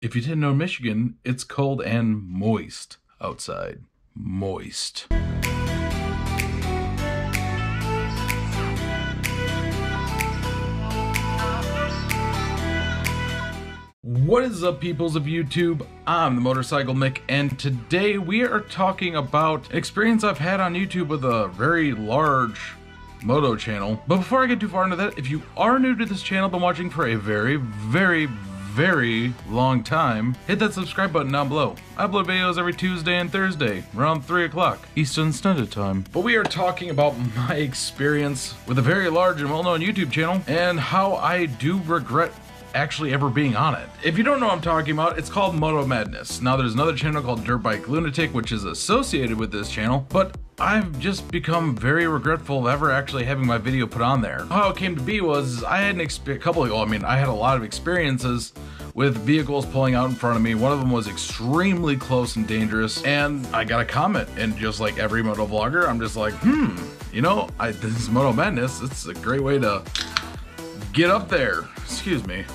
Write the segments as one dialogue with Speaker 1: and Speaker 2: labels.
Speaker 1: If you didn't know Michigan, it's cold and moist outside. Moist. What is up, peoples of YouTube? I'm the Motorcycle Mick, and today we are talking about an experience I've had on YouTube with a very large moto channel. But before I get too far into that, if you are new to this channel, been watching for a very long time, hit that subscribe button down below. I upload videos every Tuesday and Thursday around 3 o'clock Eastern Standard Time. But we are talking about my experience with a very large and well-known YouTube channel and how I do regret actually ever being on it. If you don't know what I'm talking about, it's called Moto Madness. Now there's another channel called Dirt Bike Lunatic, which is associated with this channel, but I've just become very regretful of ever actually having my video put on there. How it came to be was I had I had a lot of experiences with vehicles pulling out in front of me. One of them was extremely close and dangerous, and I got a comment, and just like every moto vlogger, I'm just like, you know, this is Moto Madness. It's a great way to get up there. Excuse me.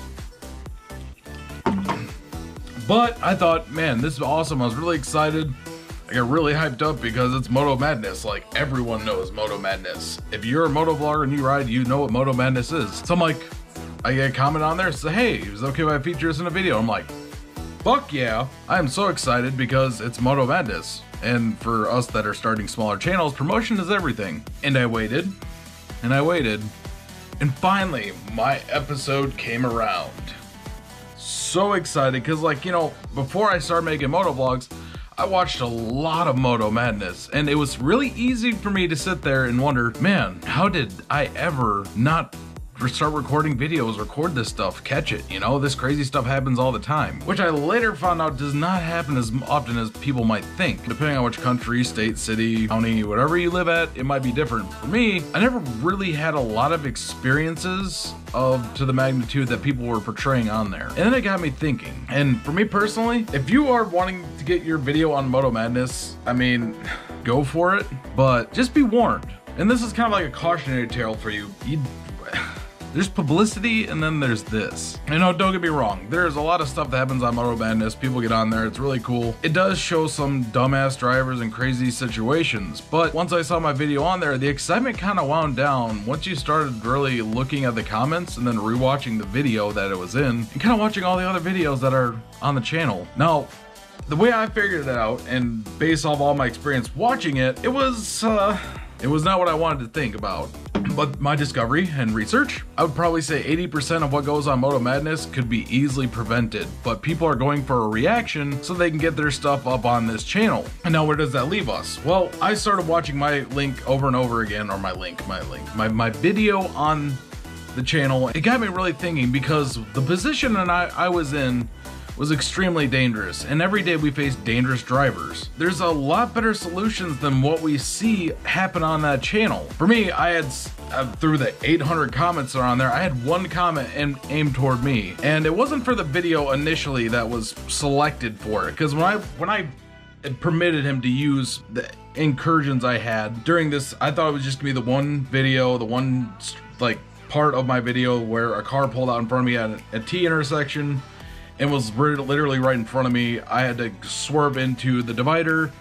Speaker 1: But I thought, man, this is awesome. I was really excited. I got really hyped up because it's Moto Madness. Like, everyone knows Moto Madness. If you're a moto vlogger and you ride, you know what Moto Madness is. So I'm like, I get a comment on there, say, hey, is it okay if I feature this in a video? I'm like, fuck yeah. I am so excited because it's Moto Madness. And for us that are starting smaller channels, promotion is everything. And I waited, and I waited, and finally, my episode came around. So excited, because like, you know, before I started making moto vlogs, I watched a lot of Moto Madness, and it was really easy for me to sit there and wonder, man, how did I ever not start recording videos, record this stuff, catch it, you know? This crazy stuff happens all the time, which I later found out does not happen as often as people might think. Depending on which country, state, city, county, whatever you live at, it might be different. For me, I never really had a lot of experiences to the magnitude that people were portraying on there. And then it got me thinking, and for me personally, if you are wanting to get your video on Moto Madness, I mean, go for it, but just be warned. And this is kind of like a cautionary tale for you. There's publicity, and then there's this. You know, don't get me wrong, there's a lot of stuff that happens on Moto Madness. People get on there, it's really cool. It does show some dumbass drivers and crazy situations, but once I saw my video on there, the excitement kind of wound down once you started really looking at the comments and then rewatching the video that it was in, and kind of watching all the other videos that are on the channel. Now, the way I figured it out, and based off all my experience watching it, it was not what I wanted to think about. But my discovery and research, I would probably say 80% of what goes on Moto Madness could be easily prevented, but people are going for a reaction so they can get their stuff up on this channel. And now where does that leave us? Well, I started watching my link over and over again, or my video on the channel. It got me really thinking, because the position that I was in was extremely dangerous, and every day we face dangerous drivers. There's a lot better solutions than what we see happen on that channel. For me, I had, through the 800 comments that are on there, I had one comment aimed toward me, and it wasn't for the video initially that was selected for it, because when I permitted him to use the incursions I had during this, I thought it was just gonna be the one video, the one like part of my video where a car pulled out in front of me at a T intersection and was literally right in front of me. I had to swerve into the divider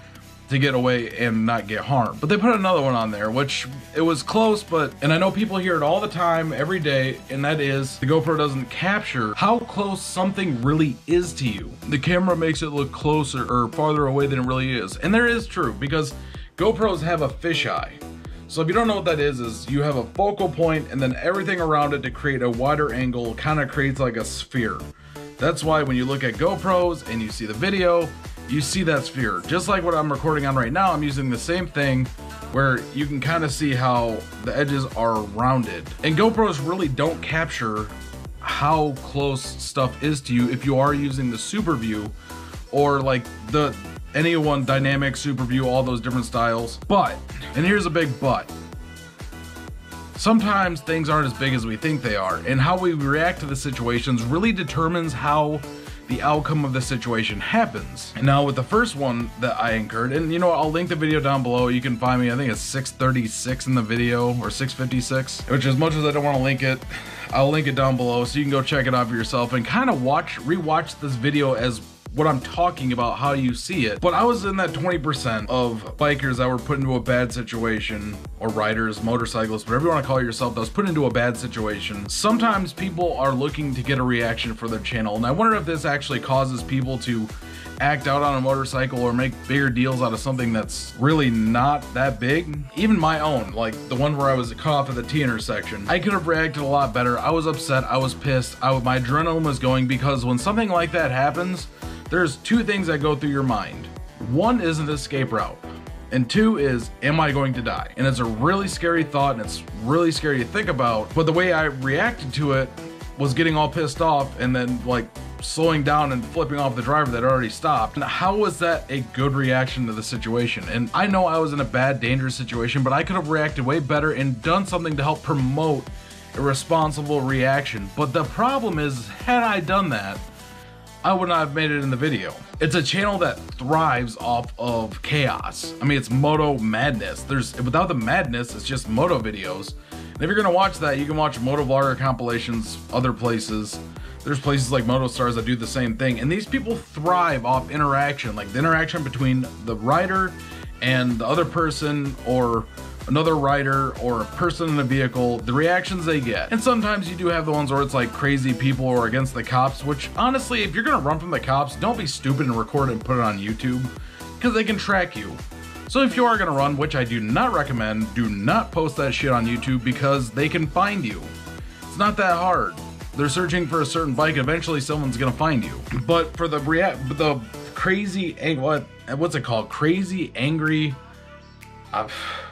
Speaker 1: to get away and not get harmed. But they put another one on there, which it was close, and I know people hear it all the time, every day, and that is the GoPro doesn't capture how close something really is to you. The camera makes it look closer or farther away than it really is. And there is true, because GoPros have a fisheye. So if you don't know what that is you have a focal point and then everything around it to create a wider angle kind of creates like a sphere. That's why when you look at GoPros and you see the video, you see that sphere. Just like what I'm recording on right now, I'm using the same thing where you can kind of see how the edges are rounded. And GoPros really don't capture how close stuff is to you if you are using the super view or like the anyone dynamic super view, all those different styles. But, and here's a big but, sometimes things aren't as big as we think they are, and how we react to the situations really determines how the outcome of the situation happens. And now with the first one that I incurred, and you know what, I'll link the video down below. You can find me, I think it's 636 in the video, or 656, which as much as I don't want to link it, I'll link it down below so you can go check it out for yourself and kind of rewatch this video as what I'm talking about, how you see it. But I was in that 20% of bikers that were put into a bad situation, or riders, motorcyclists, whatever you want to call yourself, that was put into a bad situation. Sometimes people are looking to get a reaction for their channel, and I wonder if this actually causes people to act out on a motorcycle or make bigger deals out of something that's really not that big. Even my own, like the one where I was cut off at the T intersection, I could have reacted a lot better. I was upset, I was pissed, my adrenaline was going, because when something like that happens, there's two things that go through your mind. One is an escape route, and two is, am I going to die? And it's a really scary thought, and it's really scary to think about, but the way I reacted to it was getting all pissed off and then like slowing down and flipping off the driver that already stopped. And how was that a good reaction to the situation? And I know I was in a bad, dangerous situation, but I could have reacted way better and done something to help promote a responsible reaction. But the problem is, had I done that, I would not have made it in the video. It's a channel that thrives off of chaos. I mean, it's Moto Madness. Without the madness, it's just moto videos. And if you're gonna watch that, you can watch moto vlogger compilations, other places. There's places like Moto Stars that do the same thing. And these people thrive off interaction, like the interaction between the rider and the other person, or another rider, or a person in a vehicle, the reactions they get. And sometimes you do have the ones where it's like crazy people or against the cops, which honestly, if you're gonna run from the cops, don't be stupid and record it and put it on YouTube, because they can track you. So if you are gonna run, which I do not recommend, do not post that shit on YouTube, because they can find you. It's not that hard. They're searching for a certain bike, eventually someone's gonna find you. But for the crazy, what's it called? Crazy, angry, I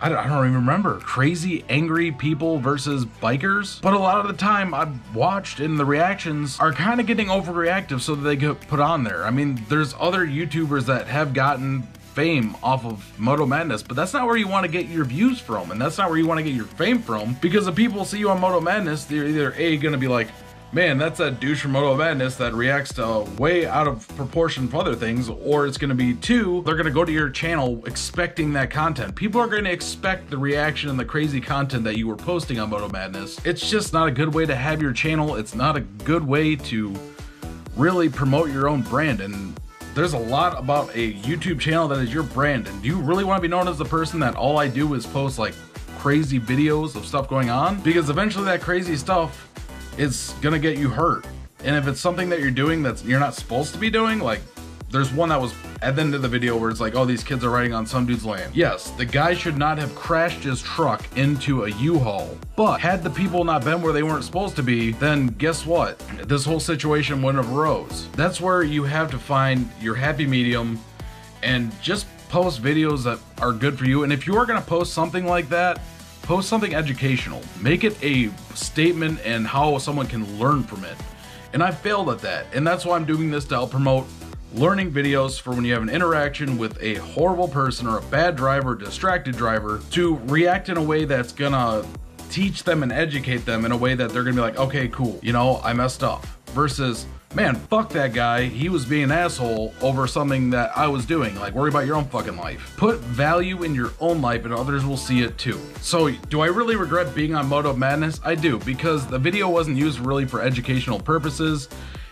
Speaker 1: don't even remember. Crazy, angry people versus bikers. But a lot of the time I've watched, and the reactions are kind of getting overreactive so that they get put on there. I mean, there's other YouTubers that have gotten fame off of Moto Madness, but that's not where you want to get your views from, and that's not where you want to get your fame from, because if people see you on Moto Madness, they're either A, gonna be like, man, that's that douche from Moto Madness that reacts to way out of proportion for other things, or it's gonna be two, they're gonna go to your channel expecting that content. People are gonna expect the reaction and the crazy content that you were posting on Moto Madness. It's just not a good way to have your channel. It's not a good way to really promote your own brand. And there's a lot about a YouTube channel that is your brand. And do you really want to be known as the person that all I do is post like crazy videos of stuff going on? Because eventually that crazy stuff is gonna get you hurt. And if it's something that you're doing that you're not supposed to be doing, like there's one that was at the end of the video where it's like, oh, these kids are riding on some dude's land. Yes, the guy should not have crashed his truck into a U-Haul, but had the people not been where they weren't supposed to be, then guess what? This whole situation wouldn't have arose. That's where you have to find your happy medium and just post videos that are good for you. And if you are gonna post something like that, post something educational. Make it a statement and how someone can learn from it. And I failed at that. And that's why I'm doing this, to help promote learning videos for when you have an interaction with a horrible person or a bad driver, distracted driver, to react in a way that's gonna teach them and educate them in a way that they're gonna be like, okay, cool, you know, I messed up. Versus, man, fuck that guy, he was being an asshole over something that I was doing. Like, worry about your own fucking life. Put value in your own life and others will see it too. So, do I really regret being on Moto Madness? I do, because the video wasn't used really for educational purposes.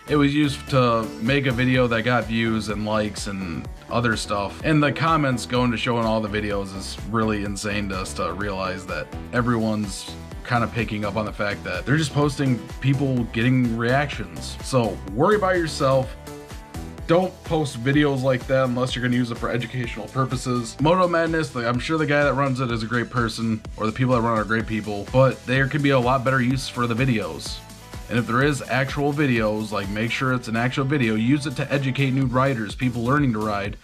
Speaker 1: It was used to make a video that got views and likes and other stuff. And the comments going to show in all the videos is really insane to us to realize that everyone's kind of picking up on the fact that they're just posting people getting reactions. So worry about yourself. Don't post videos like that unless you're gonna use it for educational purposes. Moto Madness, I'm sure the guy that runs it is a great person, or the people that run it are great people, but there could be a lot better use for the videos. And if there is actual videos, like, make sure it's an actual video, use it to educate new riders, people learning to ride,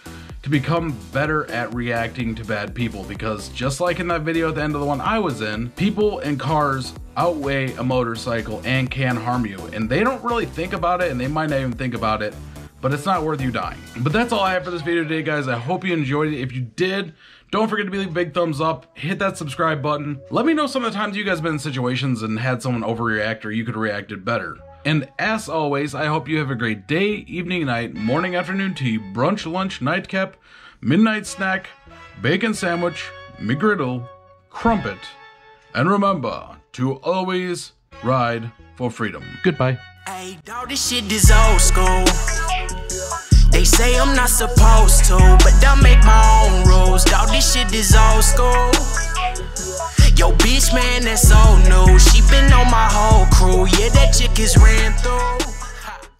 Speaker 1: to become better at reacting to bad people. Because just like in that video at the end of the one I was in, people in cars outweigh a motorcycle and can harm you. And they don't really think about it, and they might not even think about it, but it's not worth you dying. But that's all I have for this video today, guys. I hope you enjoyed it. If you did, don't forget to leave a big thumbs up, hit that subscribe button. Let me know some of the times you guys have been in situations and had someone overreact, or you could have reacted better. And as always, I hope you have a great day, evening, night, morning, afternoon tea, brunch, lunch, nightcap, midnight snack, bacon sandwich, McGriddle, crumpet, and remember to always ride for freedom. Goodbye.
Speaker 2: Hey, dawg, this shit is old school. They say I'm not supposed to, but I make my own rules. Dawg, this shit is old school. Yo, bitch, man, that's old news. She been on my whole crew. Yeah, that chick is real.